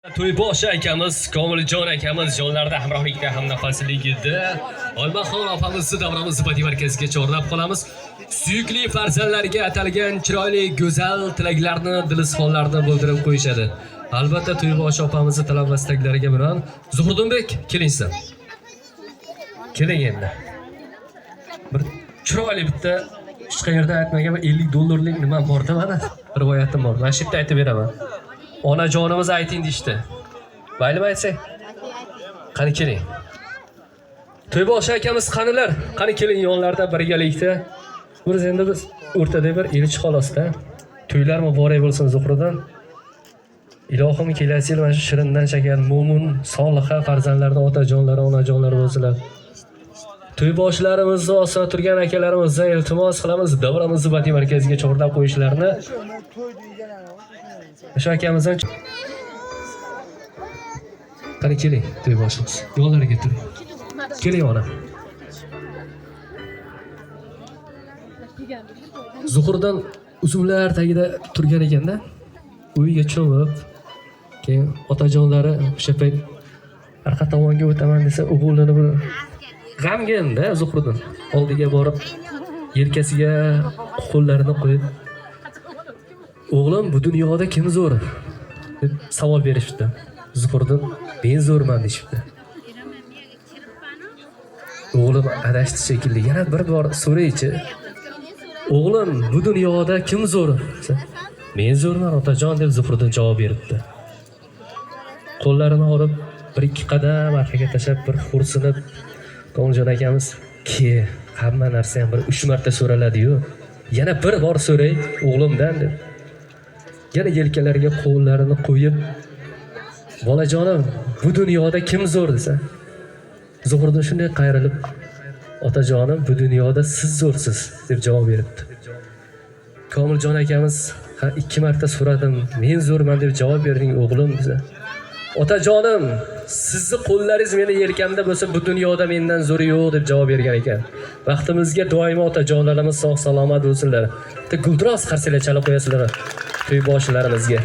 To'yboshi akamiz, Komiljon akamiz yo'llarda hamrohlikda ham nafasligida Olmaxon opamizni davramizni badiiy markaziga chorlab qolamiz. Suyukli farzandlarga atalgan chiroyli go'zal tilaklarni, dilizxonlarni bildirib qo'yishadi. Albatta To'yboshi opamizni talab va istaklariga binoan Zuhriddinbek keling siz. Keling endi. Bir chiroyli bitta hech qayerda aytmagan $50 nima bor-da mana. Rivoyatim bor. Mana shu yerda aytib beraman. Onajonimiz ayting deyishdi. Maylimi aytsak? Qani keling. To'yboshi akamiz qanilar? Qani keling yonlarda birgalikda. Biz endi biz o'rtada bir elchi xolosda. To'ylar muborak bo'lsin Zuhridan. Ilohim kelasi yil mana shu shirindan shakan mo'min, soliha farzandlarning otajonlari, onajonlari bo'lsinlar. To'yboshilarimizni ostina turgan akalarimizdan iltimos qilamiz, davramizni badiiy markaziga chorlab qo'yishlarini. O'sha akamizdan qani keling To'yboshimiz. Yo'llariga turing. Keling ona. Zuhurdan uzumlar tagida turgan ekanda, uyiga cho'mib, keyin otajonlari o'sha payt orqa tomonga o'taman desa, o'g'ilini bir g'amgin-da Zuhriddin. Oldiga borib, yelkasiga qo'llarini qo'yib, "O'g'lim, bu dunyoda kim zo'r?" deb savol berishdi. Zuhriddin, "Men zo'rman" deyishdi. O'g'lim adashdi shekilli. Yana bir bor so'raychi. "O'g'lim, bu dunyoda kim zo'r?" desa, "Men zo'rman otajon" deb Zuhriddin javob beribdi. Qo'llarini olib, bir ikki qadam orqaga tashlab, bir xo'rsinib, Komiljon akamiz, "Ke, hamma narsa ham bir 3 marta so'raladi-yu. Yana bir bor so'ray o'g'limdan" deb. Yana yelkalariga qo'llarini qo'yib, "Bolajonim, bu dunyoda kim zo'r?" desa, Zuhriddin shunday qayrilib, "Otajonim, bu dunyoda siz zo'rsiz" deb javob beribdi. Komiljon akamiz, "Ha, 2 marta so'radim, men zo'rman deb javob berding o'g'lim" desa, "Otajonim, sizni qo'llaringiz meni yelkamda bo'lsa, bu dunyoda mendan zo'ri yo'q" deb javob bergan ekan. Vaqtimizga doimo otajonlarimiz sog' salomat bo'lsinlar. Bitta guldiroz qarsalar chalib qo'yasizlar To'yboshilarimizga.